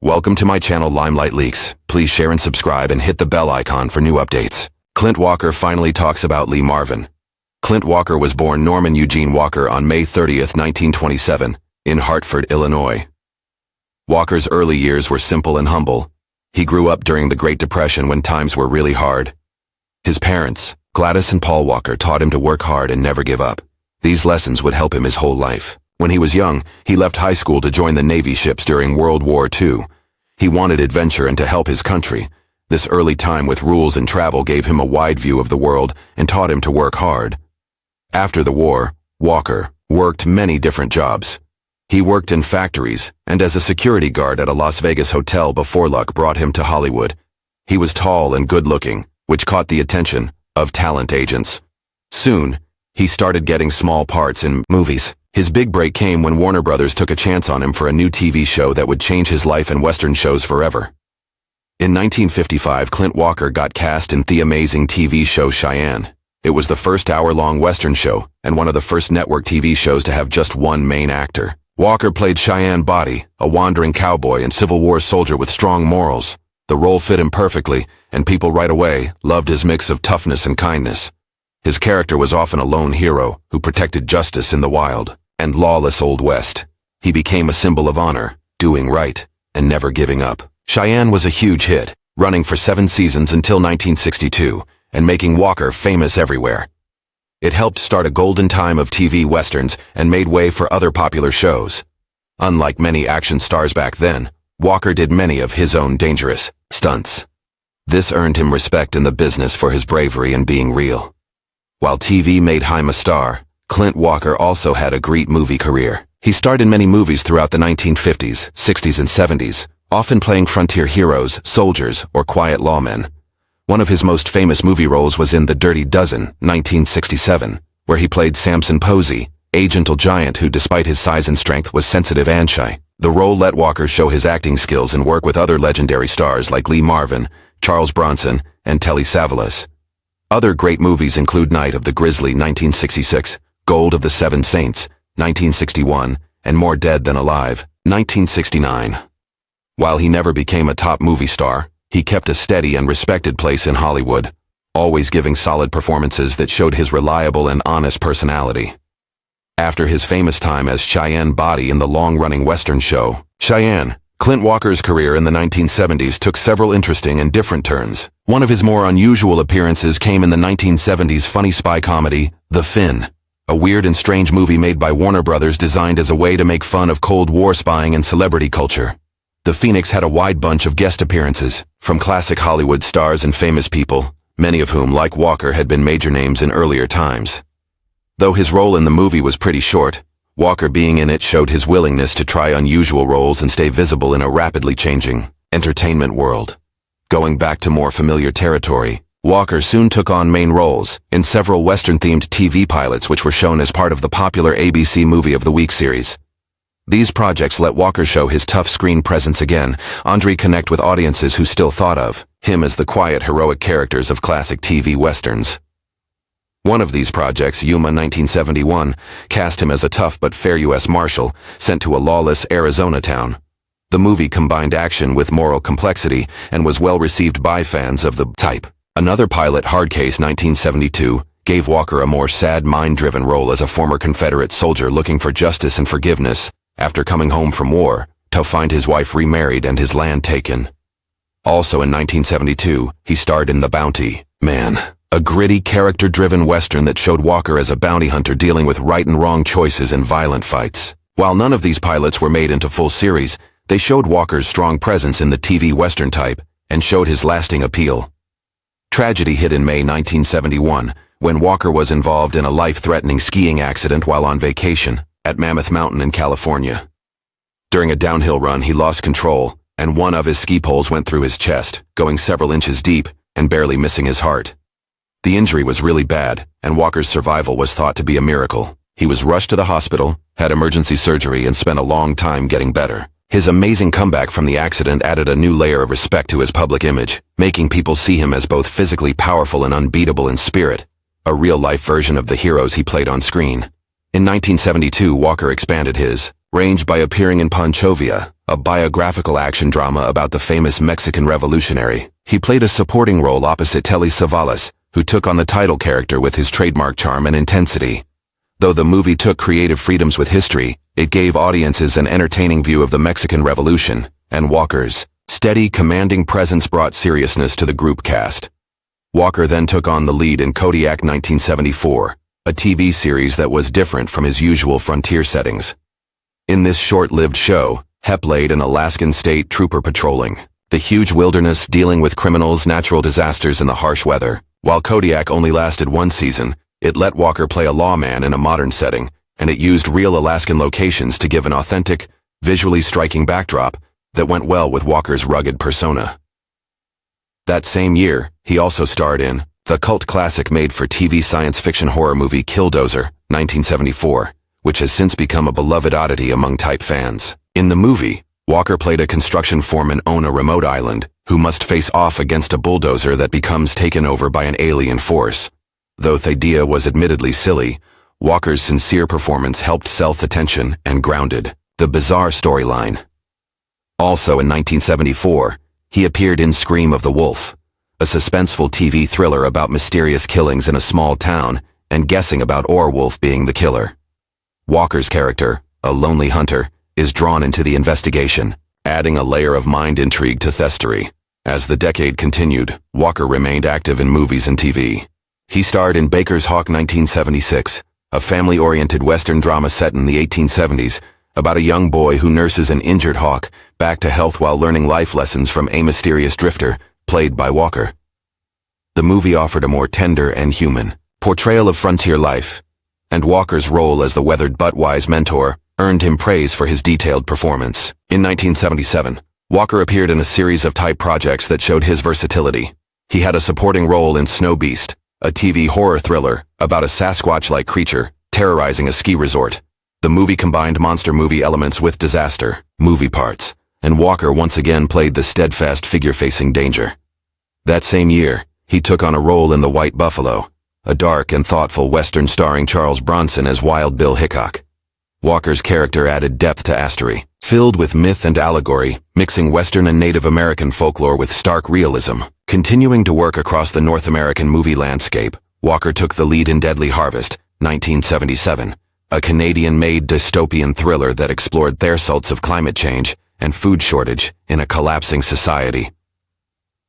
Welcome to my channel Limelight Leaks. Please share and subscribe and hit the bell icon for new updates. Clint Walker finally talks about Lee Marvin. Clint Walker was born Norman Eugene Walker on May 30, 1927, in Hartford, Illinois. Walker's early years were simple and humble. He grew up during the Great Depression when times were really hard. His parents, Gladys and Paul Walker, taught him to work hard and never give up. These lessons would help him his whole life. When he was young, he left high school to join the Navy ships during World War II. He wanted adventure and to help his country. This early time with rules and travel gave him a wide view of the world and taught him to work hard. After the war, Walker worked many different jobs. He worked in factories and as a security guard at a Las Vegas hotel before luck brought him to Hollywood. He was tall and good-looking, which caught the attention of talent agents. Soon, he started getting small parts in movies. His big break came when Warner Brothers took a chance on him for a new TV show that would change his life and Western shows forever. In 1955, Clint Walker got cast in the amazing TV show Cheyenne. It was the first hour-long Western show and one of the first network TV shows to have just one main actor. Walker played Cheyenne Body, a wandering cowboy and Civil War soldier with strong morals. The role fit him perfectly, and people right away loved his mix of toughness and kindness. His character was often a lone hero who protected justice in the wild and lawless Old West. He became a symbol of honor, doing right, and never giving up. Cheyenne was a huge hit, running for 7 seasons until 1962, and making Walker famous everywhere. It helped start a golden time of TV westerns and made way for other popular shows. Unlike many action stars back then, Walker did many of his own dangerous stunts. This earned him respect in the business for his bravery and being real. While TV made him a star, Clint Walker also had a great movie career. He starred in many movies throughout the 1950s, 60s, and 70s, often playing frontier heroes, soldiers, or quiet lawmen. One of his most famous movie roles was in The Dirty Dozen, 1967, where he played Samson Posey, a gentle giant who, despite his size and strength, was sensitive and shy. The role let Walker show his acting skills and work with other legendary stars like Lee Marvin, Charles Bronson, and Telly Savalas. Other great movies include Night of the Grizzly, 1966, Gold of the Seven Saints, 1961, and More Dead Than Alive, 1969. While he never became a top movie star, he kept a steady and respected place in Hollywood, always giving solid performances that showed his reliable and honest personality. After his famous time as Cheyenne Body in the long-running Western show, Cheyenne, Clint Walker's career in the 1970s took several interesting and different turns. One of his more unusual appearances came in the 1970s funny spy comedy, The Fin, a weird and strange movie made by Warner Brothers designed as a way to make fun of Cold War spying and celebrity culture. The Phoenix had a wide bunch of guest appearances, from classic Hollywood stars and famous people, many of whom, like Walker, had been major names in earlier times. Though his role in the movie was pretty short, Walker being in it showed his willingness to try unusual roles and stay visible in a rapidly changing entertainment world. Going back to more familiar territory, Walker soon took on main roles in several Western-themed TV pilots which were shown as part of the popular ABC Movie of the Week series. These projects let Walker show his tough screen presence again, connect with audiences who still thought of him as the quiet, heroic characters of classic TV westerns. One of these projects, Yuma 1971, cast him as a tough but fair U.S. Marshal sent to a lawless Arizona town. The movie combined action with moral complexity and was well received by fans of the type. Another pilot, Hard Case 1972, gave Walker a more sad, mind-driven role as a former Confederate soldier looking for justice and forgiveness after coming home from war to find his wife remarried and his land taken. Also in 1972, he starred in The Bounty Man, a gritty, character-driven Western that showed Walker as a bounty hunter dealing with right and wrong choices and violent fights. While none of these pilots were made into full series, they showed Walker's strong presence in the TV Western type and showed his lasting appeal. Tragedy hit in May 1971 when Walker was involved in a life-threatening skiing accident while on vacation at Mammoth Mountain in California. During a downhill run, he lost control, and one of his ski poles went through his chest, going several inches deep and barely missing his heart. The injury was really bad, and Walker's survival was thought to be a miracle. He was rushed to the hospital, had emergency surgery, and spent a long time getting better. His amazing comeback from the accident added a new layer of respect to his public image, making people see him as both physically powerful and unbeatable in spirit, a real-life version of the heroes he played on screen. In 1972, Walker expanded his ranged by appearing in Panchovia, a biographical action drama about the famous Mexican revolutionary. He played a supporting role opposite Telly Savalas, who took on the title character with his trademark charm and intensity. Though the movie took creative freedoms with history, it gave audiences an entertaining view of the Mexican Revolution, and Walker's steady, commanding presence brought seriousness to the group cast. Walker then took on the lead in Kodiak 1974, a TV series that was different from his usual frontier settings. In this short-lived show, Hep played an Alaskan state trooper patrolling the huge wilderness, dealing with criminals, natural disasters, and the harsh weather. While Kodiak only lasted one season, it let Walker play a lawman in a modern setting, and it used real Alaskan locations to give an authentic, visually striking backdrop that went well with Walker's rugged persona. That same year, he also starred in the cult classic made-for-TV science fiction horror movie Killdozer, 1974, which has since become a beloved oddity among type fans. In the movie, Walker played a construction foreman on a remote island who must face off against a bulldozer that becomes taken over by an alien force. Though the idea was admittedly silly, Walker's sincere performance helped sell the tension and grounded the bizarre storyline. Also in 1974, he appeared in Scream of the Wolf, a suspenseful TV thriller about mysterious killings in a small town and guessing about Orwolf being the killer. Walker's character, a lonely hunter, is drawn into the investigation, adding a layer of mind intrigue to the story. As the decade continued, Walker remained active in movies and TV. He starred in Baker's Hawk 1976, a family-oriented Western drama set in the 1870s about a young boy who nurses an injured hawk back to health while learning life lessons from a mysterious drifter, played by Walker. The movie offered a more tender and human portrayal of frontier life, and Walker's role as the weathered but wise mentor earned him praise for his detailed performance. In 1977, Walker appeared in a series of type projects that showed his versatility. He had a supporting role in Snow Beast, a TV horror thriller about a Sasquatch-like creature terrorizing a ski resort. The movie combined monster movie elements with disaster movie parts, and Walker once again played the steadfast figure facing danger. That same year, he took on a role in The White Buffalo, a dark and thoughtful Western starring Charles Bronson as Wild Bill Hickok. Walker's character added depth to a story, filled with myth and allegory, mixing Western and Native American folklore with stark realism. Continuing to work across the North American movie landscape, Walker took the lead in Deadly Harvest, 1977, a Canadian-made dystopian thriller that explored the results of climate change and food shortage in a collapsing society.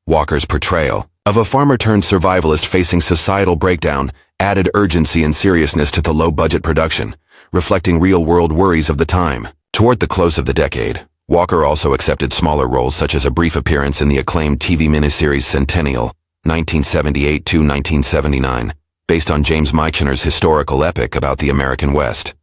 Walker's portrayal of a farmer-turned-survivalist facing societal breakdown added urgency and seriousness to the low-budget production, reflecting real-world worries of the time. Toward the close of the decade, Walker also accepted smaller roles such as a brief appearance in the acclaimed TV miniseries Centennial, 1978–1979, based on James Michener's historical epic about the American West.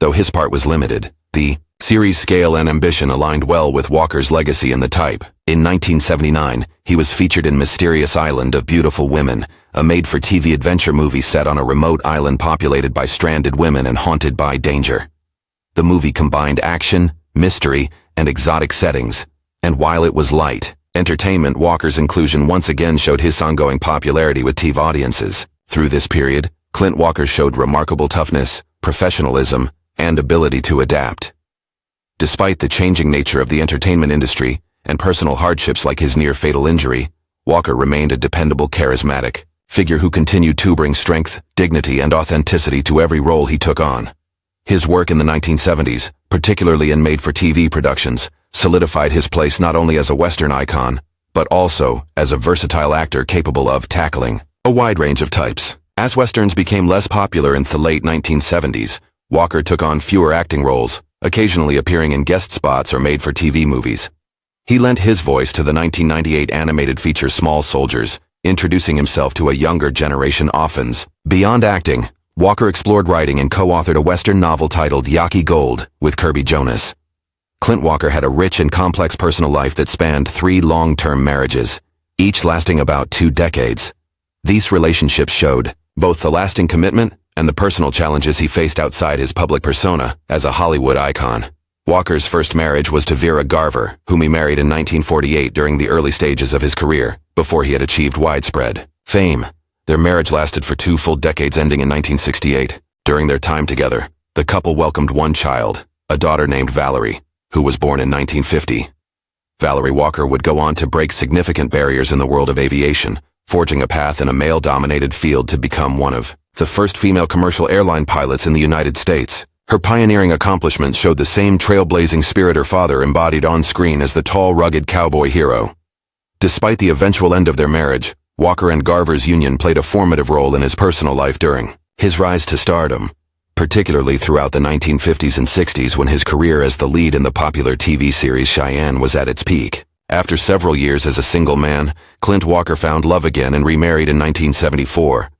Though his part was limited, the series' scale and ambition aligned well with Walker's legacy in the type. In 1979, he was featured in Mysterious Island of Beautiful Women, a made-for-TV adventure movie set on a remote island populated by stranded women and haunted by danger. The movie combined action, mystery, and exotic settings, and while it was light entertainment, Walker's inclusion once again showed his ongoing popularity with TV audiences. Through this period, Clint Walker showed remarkable toughness, professionalism, and ability to adapt. Despite the changing nature of the entertainment industry and personal hardships like his near-fatal injury, Walker remained a dependable, charismatic figure who continued to bring strength, dignity, and authenticity to every role he took on. His work in the 1970s, particularly in made-for-TV productions, solidified his place not only as a Western icon, but also as a versatile actor capable of tackling a wide range of types. As Westerns became less popular in the late 1970s, Walker took on fewer acting roles, occasionally appearing in guest spots or made-for-TV movies. He lent his voice to the 1998 animated feature Small Soldiers, introducing himself to a younger generation orphans. Beyond acting, Walker explored writing and co-authored a Western novel titled Yaki Gold with Kirby Jonas. Clint Walker had a rich and complex personal life that spanned 3 long-term marriages, each lasting about 2 decades. These relationships showed both the lasting commitment and the personal challenges he faced outside his public persona as a Hollywood icon. Walker's first marriage was to Vera Garver, whom he married in 1948 during the early stages of his career, before he had achieved widespread fame. Their marriage lasted for 2 full decades, ending in 1968. During their time together, the couple welcomed 1 child, a daughter named Valerie, who was born in 1950. Valerie Walker would go on to break significant barriers in the world of aviation, forging a path in a male-dominated field to become one of the first female commercial airline pilots in the United States. Her pioneering accomplishments showed the same trailblazing spirit her father embodied on screen as the tall, rugged cowboy hero. Despite the eventual end of their marriage, Walker and Garver's union played a formative role in his personal life during his rise to stardom, particularly throughout the 1950s and 60s when his career as the lead in the popular TV series Cheyenne was at its peak. After several years as a single man, Clint Walker found love again and remarried in 1974.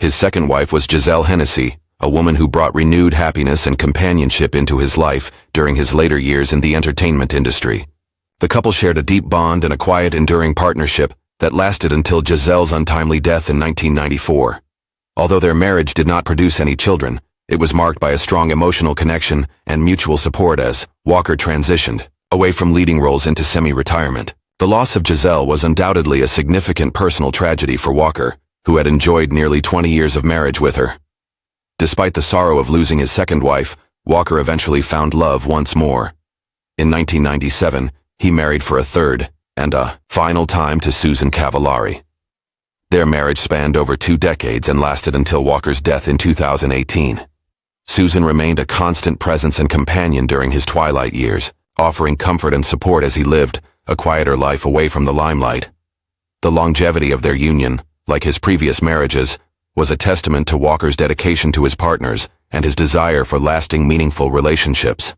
His second wife was Giselle Hennessy, a woman who brought renewed happiness and companionship into his life during his later years in the entertainment industry. The couple shared a deep bond and a quiet, enduring partnership that lasted until Giselle's untimely death in 1994. Although their marriage did not produce any children, it was marked by a strong emotional connection and mutual support as Walker transitioned away from leading roles into semi-retirement. The loss of Giselle was undoubtedly a significant personal tragedy for Walker, who had enjoyed nearly 20 years of marriage with her. Despite the sorrow of losing his second wife, Walker eventually found love once more. In 1997, he married for a third and a final time to Susan Cavallari. Their marriage spanned over 2 decades and lasted until Walker's death in 2018. Susan remained a constant presence and companion during his twilight years, offering comfort and support as he lived a quieter life away from the limelight. The longevity of their union, like his previous marriages, was a testament to Walker's dedication to his partners and his desire for lasting, meaningful relationships.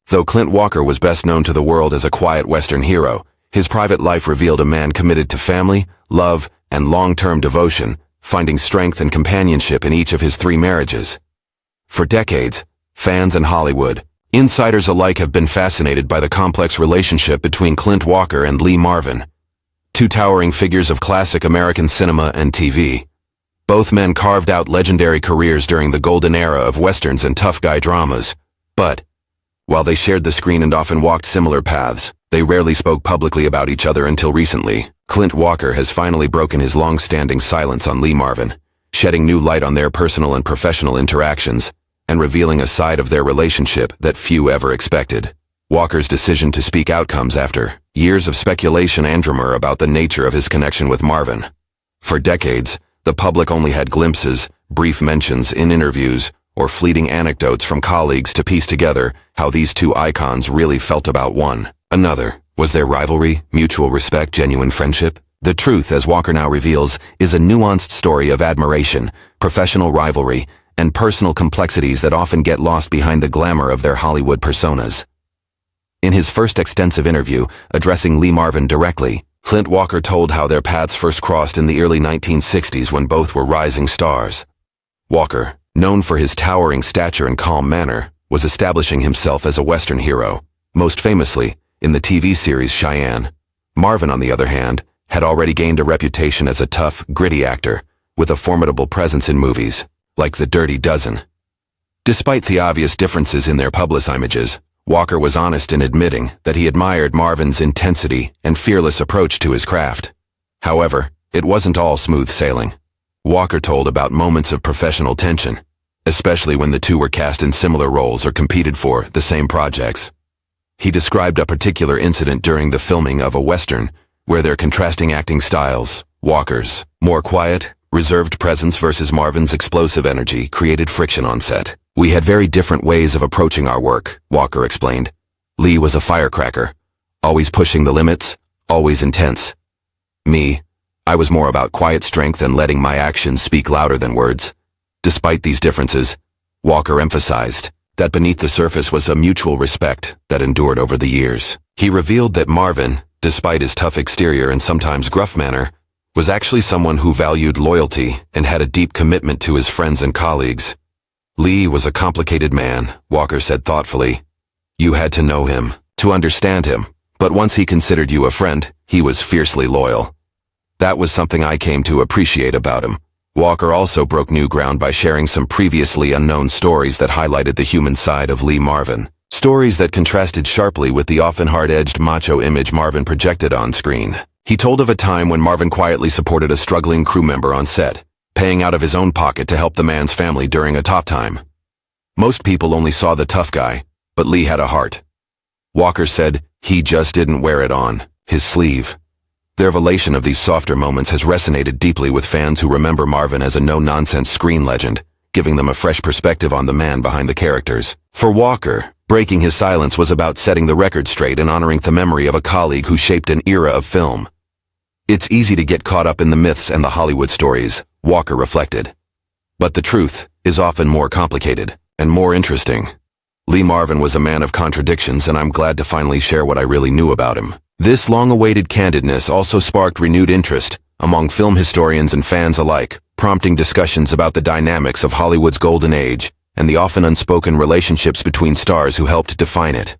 Though Clint Walker was best known to the world as a quiet Western hero, his private life revealed a man committed to family, love, and long-term devotion, finding strength and companionship in each of his 3 marriages. For decades, fans and Hollywood, insiders alike have been fascinated by the complex relationship between Clint Walker and Lee Marvin, 2 towering figures of classic American cinema and TV. Both men carved out legendary careers during the golden era of westerns and tough guy dramas, but while they shared the screen and often walked similar paths, they rarely spoke publicly about each other until recently. Clint Walker has finally broken his long-standing silence on Lee Marvin, shedding new light on their personal and professional interactions, and revealing a side of their relationship that few ever expected. Walker's decision to speak out comes after years of speculation and rumor about the nature of his connection with Marvin. For decades, the public only had glimpses, brief mentions in interviews, or fleeting anecdotes from colleagues to piece together how these 2 icons really felt about one another. Was there rivalry, mutual respect, genuine friendship? The truth, as Walker now reveals, is a nuanced story of admiration, professional rivalry, and personal complexities that often get lost behind the glamour of their Hollywood personas. In his first extensive interview, addressing Lee Marvin directly, Clint Walker told how their paths first crossed in the early 1960s when both were rising stars. Walker, known for his towering stature and calm manner, was establishing himself as a Western hero, most famously in the TV series Cheyenne. Marvin, on the other hand, had already gained a reputation as a tough, gritty actor, with a formidable presence in movies like The Dirty Dozen. Despite the obvious differences in their public images, Walker was honest in admitting that he admired Marvin's intensity and fearless approach to his craft. However, it wasn't all smooth sailing. Walker told about moments of professional tension, especially when the 2 were cast in similar roles or competed for the same projects. He described a particular incident during the filming of a Western where their contrasting acting styles, Walker's more quiet, reserved presence versus Marvin's explosive energy, created friction on set. We had very different ways of approaching our work, Walker explained. Lee was a firecracker, always pushing the limits, always intense. Me, I was more about quiet strength and letting my actions speak louder than words. Despite these differences, Walker emphasized that beneath the surface was a mutual respect that endured over the years. He revealed that Marvin, despite his tough exterior and sometimes gruff manner, was actually someone who valued loyalty and had a deep commitment to his friends and colleagues. Lee was a complicated man, Walker said thoughtfully. You had to know him, to understand him, but once he considered you a friend, he was fiercely loyal. That was something I came to appreciate about him. Walker also broke new ground by sharing some previously unknown stories that highlighted the human side of Lee Marvin. Stories that contrasted sharply with the often hard-edged macho image Marvin projected on screen. He told of a time when Marvin quietly supported a struggling crew member on set, paying out of his own pocket to help the man's family during a tough time. Most people only saw the tough guy, but Marvin but Lee had a heart. Walker said he just didn't wear it on his sleeve. The revelation of these softer moments has resonated deeply with fans who remember Marvin as a no-nonsense screen legend, giving them a fresh perspective on the man behind the characters. For Walker, breaking his silence was about setting the record straight and honoring the memory of a colleague who shaped an era of film. It's easy to get caught up in the myths and the Hollywood stories, Walker reflected. But the truth is often more complicated and more interesting. Lee Marvin was a man of contradictions, and I'm glad to finally share what I really knew about him. This long-awaited candidness also sparked renewed interest among film historians and fans alike, prompting discussions about the dynamics of Hollywood's golden age and the often unspoken relationships between stars who helped define it.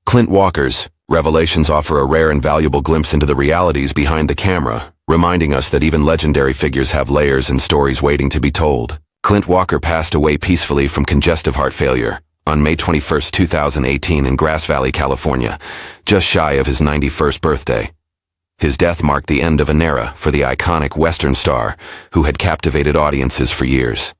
Clint Walker's revelations offer a rare and valuable glimpse into the realities behind the camera, reminding us that even legendary figures have layers and stories waiting to be told. Clint Walker passed away peacefully from congestive heart failure on May 21, 2018 in Grass Valley, California, just shy of his 91st birthday. His death marked the end of an era for the iconic Western star who had captivated audiences for years.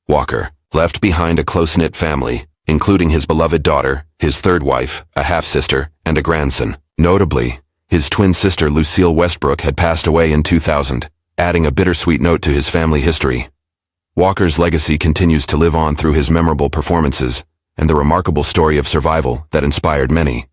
Walker left behind a close-knit family, including his beloved daughter, his third wife, a half-sister, and a grandson. Notably, his twin sister Lucille Westbrook had passed away in 2000, adding a bittersweet note to his family history. Walker's legacy continues to live on through his memorable performances and the remarkable story of survival that inspired many.